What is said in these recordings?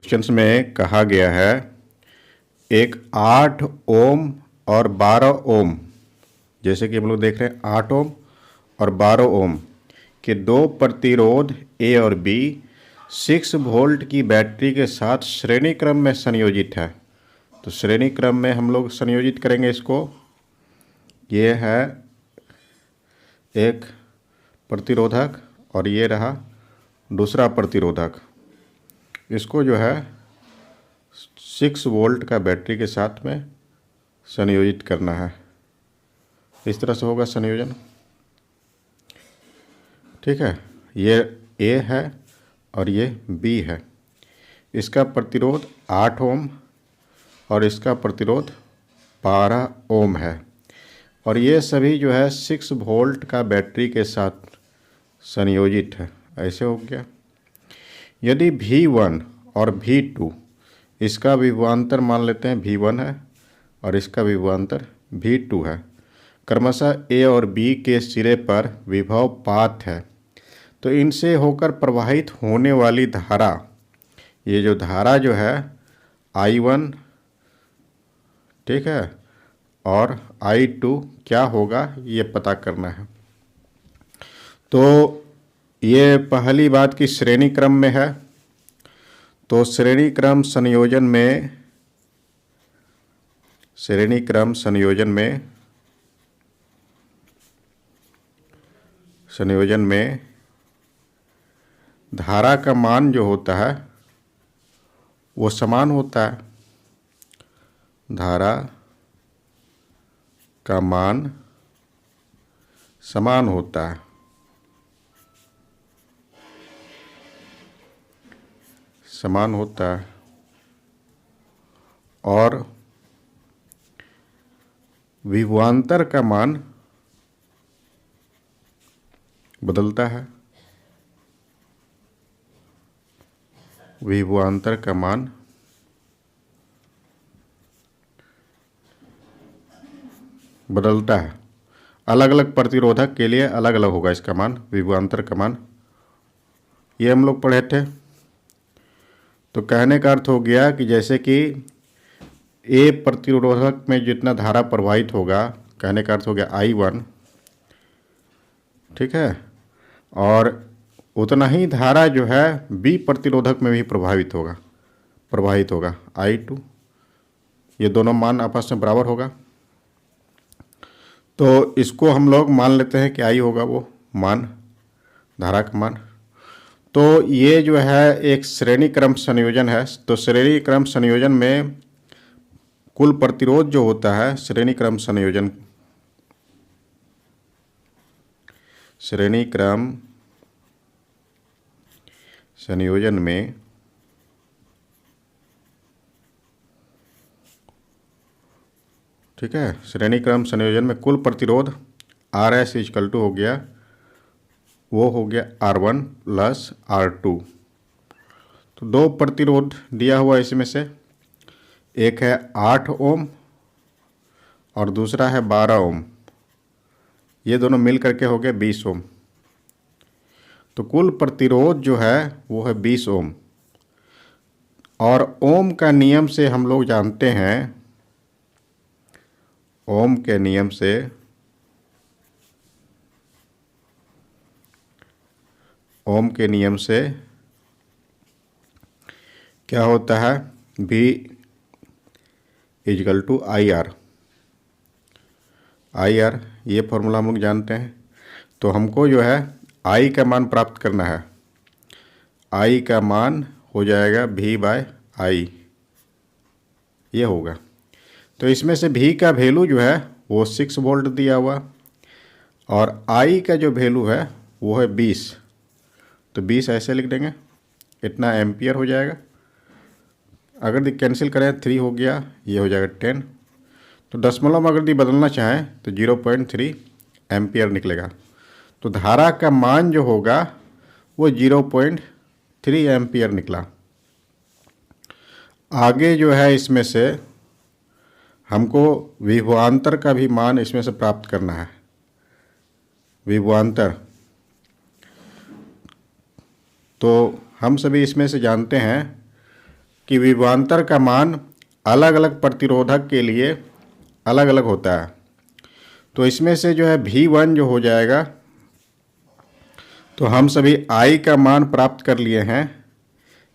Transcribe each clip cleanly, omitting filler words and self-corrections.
Questions में कहा गया है एक 8 ओम और 12 ओम, जैसे कि हम लोग देख रहे हैं 8 ओम और 12 ओम के दो प्रतिरोध ए और बी 6 वोल्ट की बैटरी के साथ श्रेणी क्रम में संयोजित है। तो श्रेणी क्रम में हम लोग संयोजित करेंगे इसको। ये है एक प्रतिरोधक और ये रहा दूसरा प्रतिरोधक। इसको जो है 6 वोल्ट का बैटरी के साथ में संयोजित करना है। इस तरह से होगा संयोजन। ठीक है, ये ए है और ये बी है। इसका प्रतिरोध 8 ओम और इसका प्रतिरोध 12 ओम है और ये सभी जो है 6 वोल्ट का बैटरी के साथ संयोजित है। ऐसे हो गया। यदि V1 और V2, इसका विभवांतर मान लेते हैं V1 है और इसका विभवांतर V2 है, क्रमशः A और B के सिरे पर विभव पात है, तो इनसे होकर प्रवाहित होने वाली धारा, ये जो धारा जो है I1, ठीक है, और I2 क्या होगा ये पता करना है। तो ये पहली बात की श्रेणी क्रम में है। तो श्रेणी क्रम संयोजन में धारा का मान जो होता है वो समान होता है। धारा का मान समान होता है। समान होता है और विभवांतर का मान बदलता है। विभवांतर का मान बदलता है। अलग अलग प्रतिरोधक के लिए अलग अलग होगा इसका मान, विभवांतर का मान। ये हम लोग पढ़े थे। तो कहने का अर्थ हो गया कि जैसे कि ए प्रतिरोधक में जितना धारा प्रवाहित होगा, कहने का अर्थ हो गया I1, ठीक है, और उतना ही धारा जो है बी प्रतिरोधक में भी प्रवाहित होगा I2। ये दोनों मान आपस में बराबर होगा। तो इसको हम लोग मान लेते हैं कि I होगा वो मान, धारा का मान। तो ये जो है एक श्रेणी क्रम संयोजन है। तो श्रेणी क्रम संयोजन में कुल प्रतिरोध जो होता है श्रेणी क्रम संयोजन में ठीक है, श्रेणी क्रम संयोजन में कुल प्रतिरोध RS = हो गया, वो हो गया R1 + R2। तो दो प्रतिरोध दिया हुआ इसमें से, एक है 8 ओम और दूसरा है 12 ओम। ये दोनों मिल करके हो गए 20 ओम। तो कुल प्रतिरोध जो है वो है 20 ओम। और ओम का नियम से हम लोग जानते हैं, ओम के नियम से क्या होता है, V = IR। ये फॉर्मूला हम लोग जानते हैं। तो हमको जो है I का मान प्राप्त करना है। I का मान हो जाएगा V/I, ये होगा। तो इसमें से V का वैल्यू जो है वो 6 वोल्ट दिया हुआ और I का जो वैल्यू है वो है 20। तो 20 ऐसे लिख देंगे, इतना एम्पियर हो जाएगा। अगर कैंसिल करें 3 हो गया, ये हो जाएगा 10। तो दशमलव में अगर बदलना चाहें तो 0.3 एम्पियर निकलेगा। तो धारा का मान जो होगा वो 0.3 एम्पियर निकला। आगे जो है इसमें से हमको विभवांतर का भी मान इसमें से प्राप्त करना है। विभवांतर तो हम सभी इसमें से जानते हैं कि विभवांतर का मान अलग अलग प्रतिरोधक के लिए अलग अलग होता है। तो इसमें से जो है V1 जो हो जाएगा, तो हम सभी I का मान प्राप्त कर लिए हैं,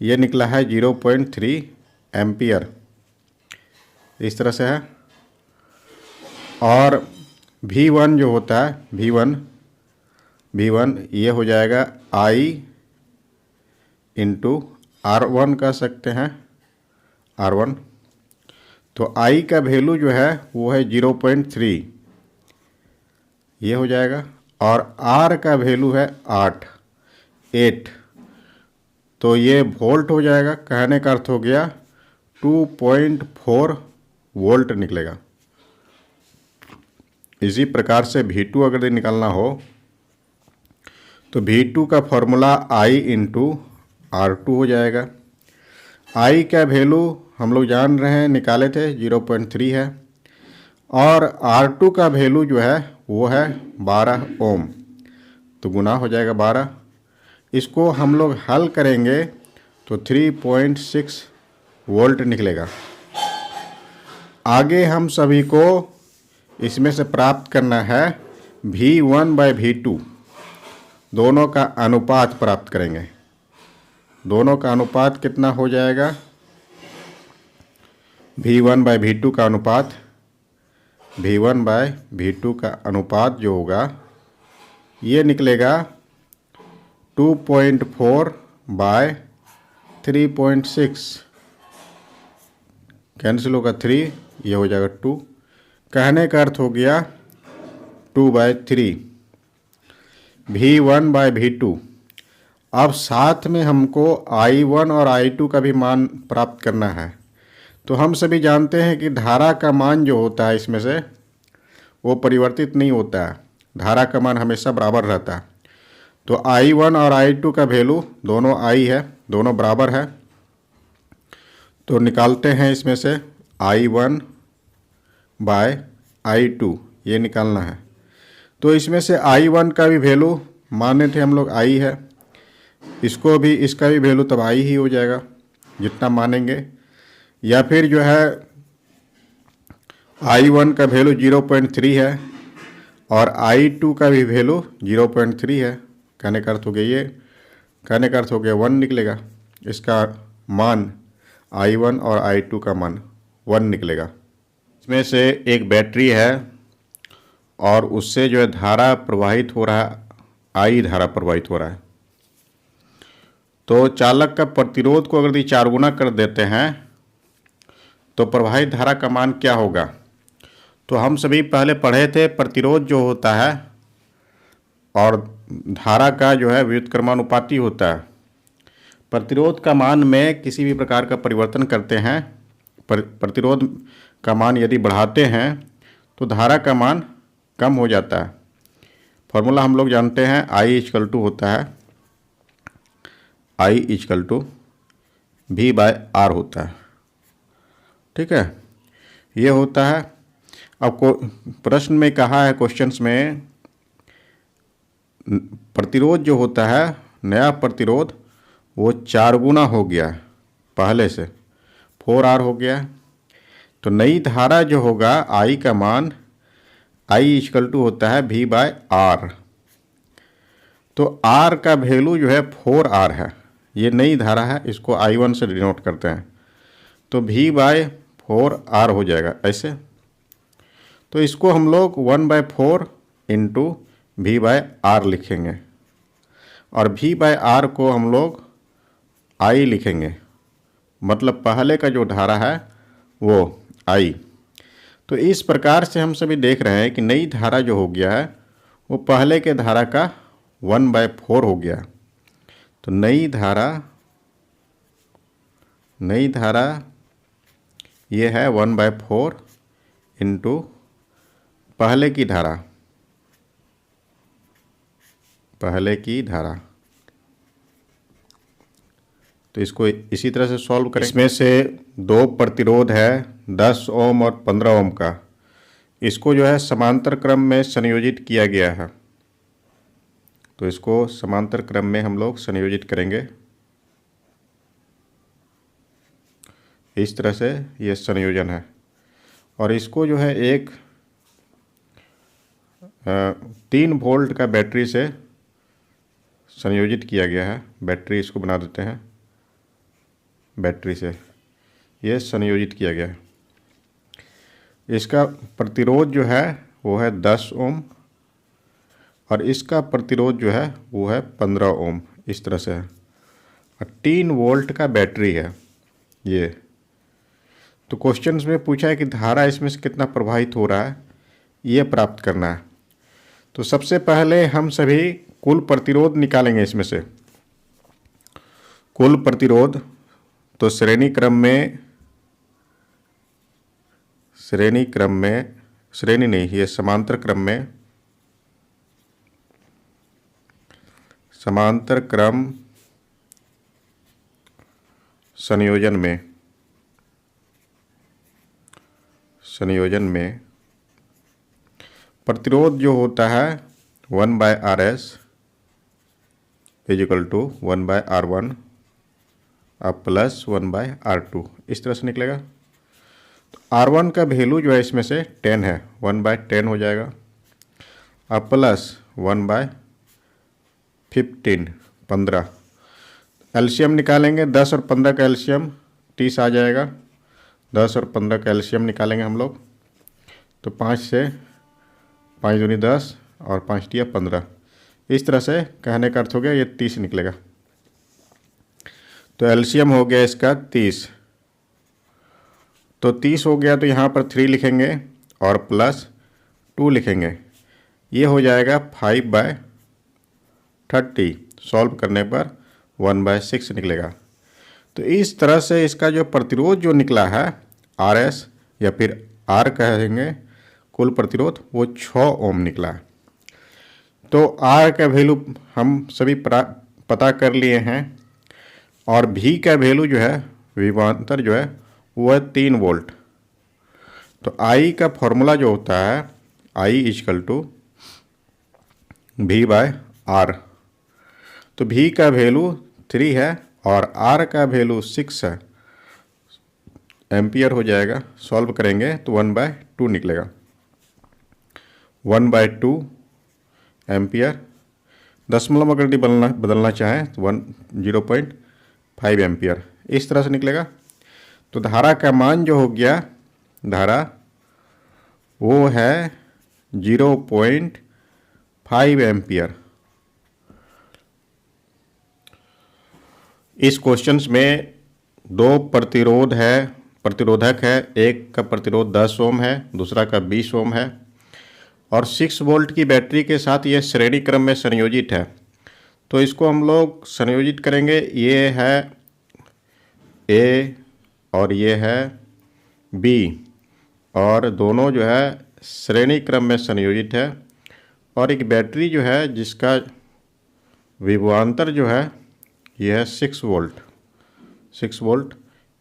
ये निकला है 0.3 एम्पियर, इस तरह से है। और V1 जो होता है V1 ये हो जाएगा I इंटू R1 कह सकते हैं, R1। तो I का वैल्यू जो है वो है 0.3, ये हो जाएगा। और R का वैल्यू है 8, तो ये वोल्ट हो जाएगा। कहने का अर्थ हो गया 2.4 वोल्ट निकलेगा। इसी प्रकार से V2 अगर निकालना हो तो V2 का फॉर्मूला I इंटू R2 हो जाएगा। I का वैल्यू हम लोग जान रहे हैं, निकाले थे, 0.3 है। और R2 का वैल्यू जो है वो है 12 ओम, तो गुना हो जाएगा 12। इसको हम लोग हल करेंगे तो 3.6 वोल्ट निकलेगा। आगे हम सभी को इसमें से प्राप्त करना है V1/V2, दोनों का अनुपात प्राप्त करेंगे। दोनों का अनुपात कितना हो जाएगा? V1/V2 का अनुपात, V1/V2 का अनुपात जो होगा ये निकलेगा 2.4/3.6, कैंसिल होगा 3, ये हो जाएगा 2। कहने का अर्थ हो गया 2/3 V1/V2। अब साथ में हमको I1 और I2 का भी मान प्राप्त करना है। तो हम सभी जानते हैं कि धारा का मान जो होता है इसमें से वो परिवर्तित नहीं होता है, धारा का मान हमेशा बराबर रहता है। तो I1 और I2 का वैल्यू दोनों I है, दोनों बराबर है। तो निकालते हैं इसमें से I1/I2, ये निकालना है। तो इसमें से I1 का भी वैल्यू माने थे हम लोग I है, इसको भी, इसका भी वैल्यू तब I ही हो जाएगा जितना मानेंगे। या फिर जो है I1 का वैल्यू 0.3 है और I2 का भी वैल्यू 0.3 है। कहने का अर्थ हो गया ये, कहने का अर्थ हो गया 1 निकलेगा। इसका मान I1 और I2 का मान 1 निकलेगा। इसमें से एक बैटरी है और उससे जो है धारा प्रवाहित हो रहा है, I धारा प्रवाहित हो रहा है। तो चालक का प्रतिरोध को अगर 4 गुना कर देते हैं तो प्रवाहित धारा का मान क्या होगा? तो हम सभी पहले पढ़े थे, प्रतिरोध जो होता है और धारा का जो है व्युत्क्रमानुपाती होता है। प्रतिरोध का मान में किसी भी प्रकार का परिवर्तन करते हैं, प्रतिरोध का मान यदि बढ़ाते हैं तो धारा का मान कम हो जाता है। फॉर्मूला हम लोग जानते हैं, I होता है, I V/R होता है। ठीक है, ये होता है। अब प्रश्न में कहा है, क्वेश्चंस में, प्रतिरोध जो होता है, नया प्रतिरोध वो 4 गुना हो गया पहले से, 4R हो गया। तो नई धारा जो होगा I का मान, I होता है V/R। तो R का वैल्यू जो है 4R है, ये नई धारा है, इसको I1 से डिनोट करते हैं। तो V/4R हो जाएगा ऐसे। तो इसको हम लोग 1/4 इंटू V/R लिखेंगे और V/R को हम लोग I लिखेंगे, मतलब पहले का जो धारा है वो I। तो इस प्रकार से हम सभी देख रहे हैं कि नई धारा जो हो गया है वो पहले के धारा का 1/4 हो गया। तो नई धारा ये है 1/4 इंटू पहले की धारा, तो इसको इसी तरह से सॉल्व करें। इसमें से 2 प्रतिरोध है 10 ओम और 15 ओम का, इसको जो है समांतर क्रम में संयोजित किया गया है। तो इसको समांतर क्रम में हम लोग संयोजित करेंगे इस तरह से ये संयोजन है। और इसको जो है एक 3 वोल्ट का बैटरी से संयोजित किया गया है। बैटरी इसको बना देते हैं, बैटरी से ये संयोजित किया गया है। इसका प्रतिरोध जो है वो है 10 ओम और इसका प्रतिरोध जो है वो है 15 ओम, इस तरह से है। 3 वोल्ट का बैटरी है ये। तो क्वेश्चंस में पूछा है कि धारा इसमें से कितना प्रवाहित हो रहा है, ये प्राप्त करना है। तो सबसे पहले हम सभी कुल प्रतिरोध निकालेंगे इसमें से। कुल प्रतिरोध तो श्रेणी क्रम में श्रेणी नहीं, ये समांतर क्रम संयोजन में प्रतिरोध जो होता है 1/Rs is equal to 1/R1 अब प्लस 1/R2, इस तरह से निकलेगा। तो R1 का वैल्यू जो है इसमें से 10 है, 1/10 हो जाएगा। अब प्लस 1/15 15, एलसीएम निकालेंगे 10 और 15 का एलसीएम 30 आ जाएगा। 10 और 15 का एलसीएम निकालेंगे हम लोग, तो 5 से 5 दूनी 10 और 5 टिया 15, इस तरह से कहने का अर्थ हो गया ये 30 निकलेगा। तो एलसीएम हो गया इसका 30, तो 30 हो गया तो यहाँ पर 3 लिखेंगे और प्लस 2 लिखेंगे, ये हो जाएगा 5/30। सॉल्व करने पर 1/6 निकलेगा। तो इस तरह से इसका जो प्रतिरोध जो निकला है RS या फिर R कहेंगे कुल प्रतिरोध, वो 6 ओम निकला। तो R का वैल्यू हम सभी पता कर लिए हैं और V का वैल्यू जो है विभवांतर जो है वो है 3 वोल्ट। तो I का फॉर्मूला जो होता है I इक्वल टू V/R। तो V का वैल्यू 3 है और R का वैल्यू 6 है, एम्पियर हो जाएगा। सॉल्व करेंगे तो 1/2 निकलेगा। 1/2 एम्पियर, दशमलव अगर बदलना चाहें तो 0.5 एम्पियर, इस तरह से निकलेगा। तो धारा का मान जो हो गया, धारा वो है 0.5 एम्पियर। इस क्वेश्चंस में 2 प्रतिरोधक है, एक का प्रतिरोध 10 ओम है, दूसरा का 20 ओम है और 6 वोल्ट की बैटरी के साथ ये श्रेणी क्रम में संयोजित है। तो इसको हम लोग संयोजित करेंगे, ये है A और ये है B और दोनों जो है श्रेणी क्रम में संयोजित है। और एक बैटरी जो है जिसका विभवांतर जो है ये है 6 वोल्ट।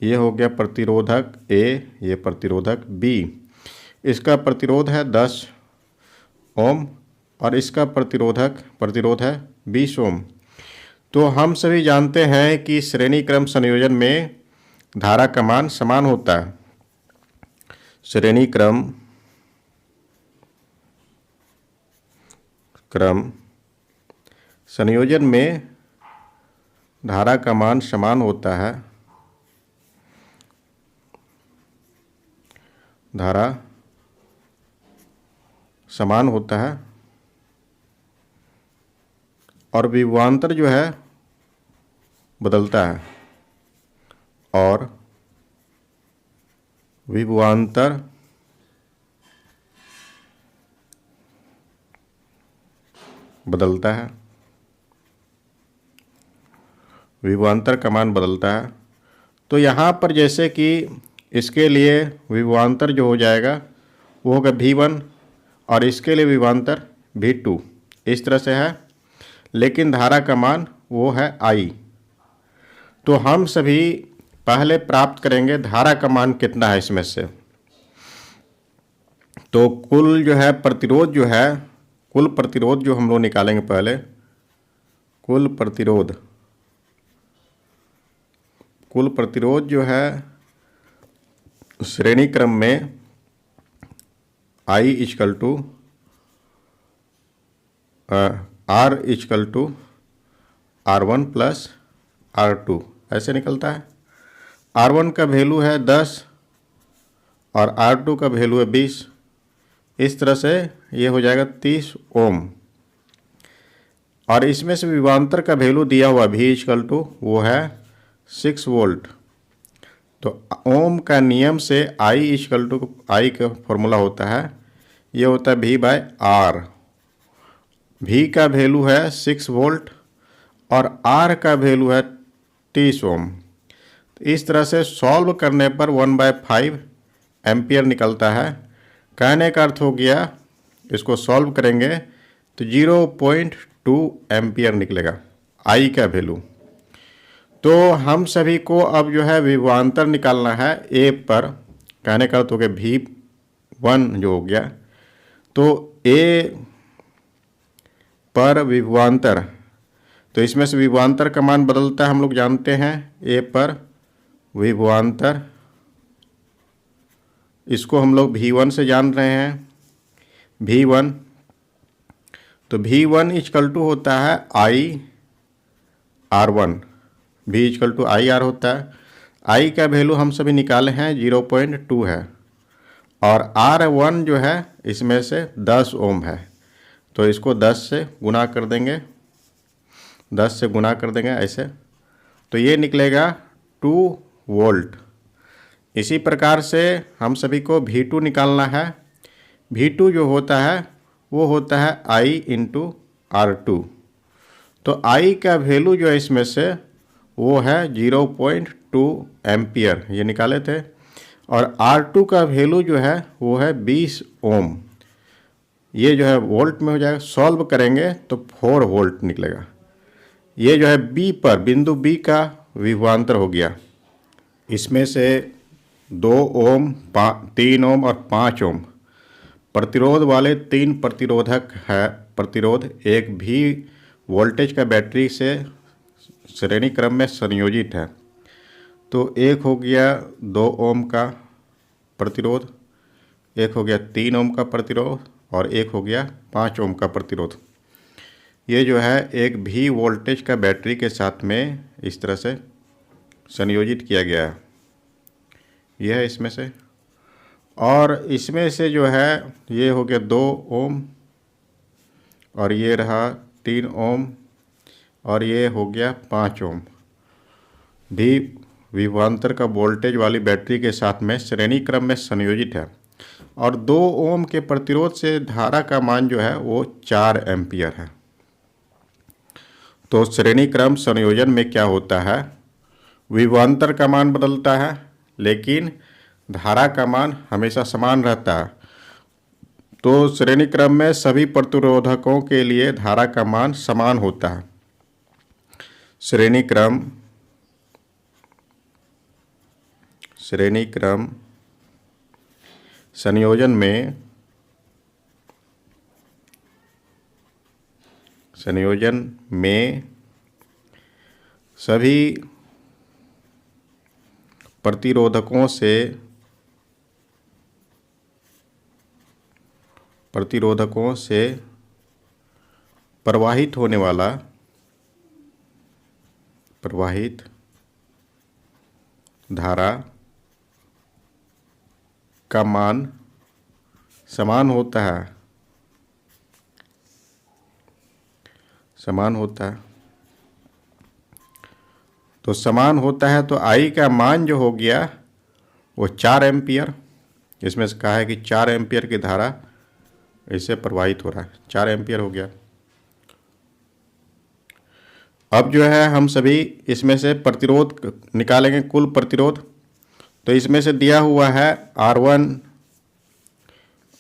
ये हो गया प्रतिरोधक A, ये प्रतिरोधक B। इसका प्रतिरोध है 10 ओम और इसका प्रतिरोध है 20 ओम। तो हम सभी जानते हैं कि श्रेणी क्रम संयोजन में धारा का मान समान होता है। श्रेणी क्रम संयोजन में धारा का मान समान होता है। धारा समान होता है और विभवांतर जो है बदलता है और विभवांतर बदलता है, विभवांतर का मान बदलता है। तो यहाँ पर जैसे कि इसके लिए विभवांतर जो हो जाएगा वो होगा V1 और इसके लिए विभवांतर V2, इस तरह से है। लेकिन धारा का मान वो है I। तो हम सभी पहले प्राप्त करेंगे धारा का मान कितना है इसमें से। तो कुल जो है प्रतिरोध जो है, कुल प्रतिरोध जो हम लोग निकालेंगे पहले, कुल प्रतिरोध जो है श्रेणी क्रम में I equal to R equal to R1 plus R2 ऐसे निकलता है। R1 का वैल्यू है 10 और R2 का वैल्यू है 20। इस तरह से ये हो जाएगा 30 ओम। और इसमें से विभवांतर का वैल्यू दिया हुआ V इजकल टू वो है 6 वोल्ट। तो ओम का नियम से I इजकल टू I का फॉर्मूला होता है, ये होता है V बाय R। V का वैल्यू है 6 वोल्ट और R का वैल्यू है 30 ओम। तो इस तरह से सॉल्व करने पर 1/5 एम्पियर निकलता है। कहने का अर्थ हो गया, इसको सॉल्व करेंगे तो 0.2 एम्पियर निकलेगा I का वैल्यू। तो हम सभी को अब जो है विभवांतर निकालना है A पर। कहने का अर्थ हो गया V1 जो हो गया, तो A पर विभवांतर, तो इसमें से विभवांतर का मान बदलता है, हम लोग जानते हैं। A पर विभवांतर, इसको हम लोग V1 से जान रहे हैं, V1। तो V1 इजकल टू होता है IR1, V is equal to IR होता है। I का वैल्यू हम सभी निकाले हैं 0.2 है और R1 जो है इसमें से 10 ओम है, तो इसको 10 से गुना कर देंगे, 10 से गुना कर देंगे ऐसे, तो ये निकलेगा 2 वोल्ट। इसी प्रकार से हम सभी को V2 निकालना है। V2 जो होता है वो होता है I इंटू R2। तो I का वैल्यू जो है इसमें से वो है 0.2 एम्पियर, ये निकाले थे। और R2 का वैल्यू जो है वो है 20 ओम। ये जो है वोल्ट में हो जाएगा, सॉल्व करेंगे तो 4 वोल्ट निकलेगा। ये जो है B पर, बिंदु B का विभवांतर हो गया। इसमें से 2 ओम, 3 ओम और 5 ओम प्रतिरोध वाले 3 प्रतिरोधक है। प्रतिरोध एक भी वोल्टेज का बैटरी से श्रेणी क्रम में संयोजित है। तो एक हो गया 2 ओम का प्रतिरोध, एक हो गया 3 ओम का प्रतिरोध और एक हो गया 5 ओम का प्रतिरोध। ये जो है एक भी वोल्टेज का बैटरी के साथ में इस तरह से संयोजित किया गया है। यह है इसमें से, और इसमें से जो है ये हो गया 2 ओम और ये रहा 3 ओम और ये हो गया 5 ओम। भी विभवांतर का वोल्टेज वाली बैटरी के साथ में श्रेणी क्रम में संयोजित है। और 2 ओम के प्रतिरोध से धारा का मान जो है वो 4 एम्पियर है। तो श्रेणी क्रम संयोजन में क्या होता है, विभवांतर का मान बदलता है लेकिन धारा का मान हमेशा समान रहता है। तो श्रेणी क्रम में सभी प्रतिरोधकों के लिए धारा का मान समान होता है। श्रेणी क्रम संयोजन में सभी प्रतिरोधकों से प्रवाहित होने वाला धारा का मान समान होता है। तो समान होता है तो I का मान जो हो गया वो 4 एम्पियर, इसमें से कहा है कि 4 एम्पियर की धारा इससे प्रवाहित हो रहा है, 4 एम्पियर हो गया। अब जो है हम सभी इसमें से प्रतिरोध निकालेंगे, कुल प्रतिरोध। तो इसमें से दिया हुआ है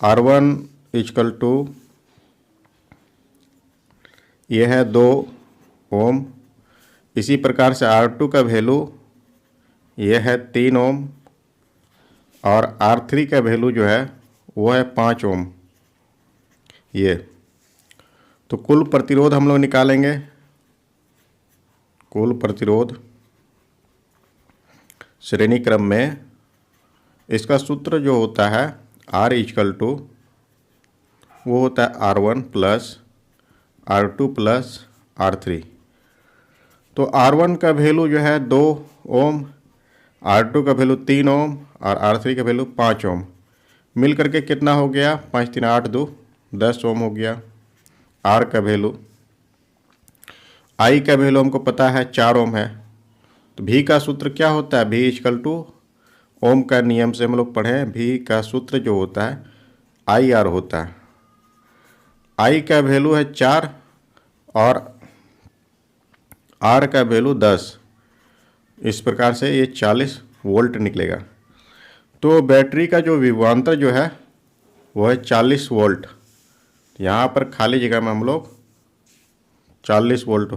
R1 इजकल टू ये है 2 ओम। इसी प्रकार से R2 का वैल्यू ये है 3 ओम और R3 का वैल्यू जो है वो है 5 ओम। ये तो कुल प्रतिरोध हम लोग निकालेंगे। कुल प्रतिरोध श्रेणी क्रम में इसका सूत्र जो होता है R इक्वल टू वो होता है R1 plus R2 plus R3। तो R1 का वैल्यू जो है 2 ओम, R2 का वैल्यू 3 ओम और R3 का वैल्यू 5 ओम, मिल करके कितना हो गया, 5 3 8 2 10 ओम हो गया। R का वैल्यू, I का वैल्यू हमको पता है 4 ओम है, तो V का सूत्र क्या होता है, V इक्वल टू ओम का नियम से हम लोग पढ़े हैं, V का सूत्र जो होता है IR होता है। I का वैल्यू है 4 और R का वैल्यू 10, इस प्रकार से ये 40 वोल्ट निकलेगा। तो बैटरी का जो विभवांतर जो है वो है 40 वोल्ट। यहाँ पर खाली जगह में हम लोग 40 वोल्ट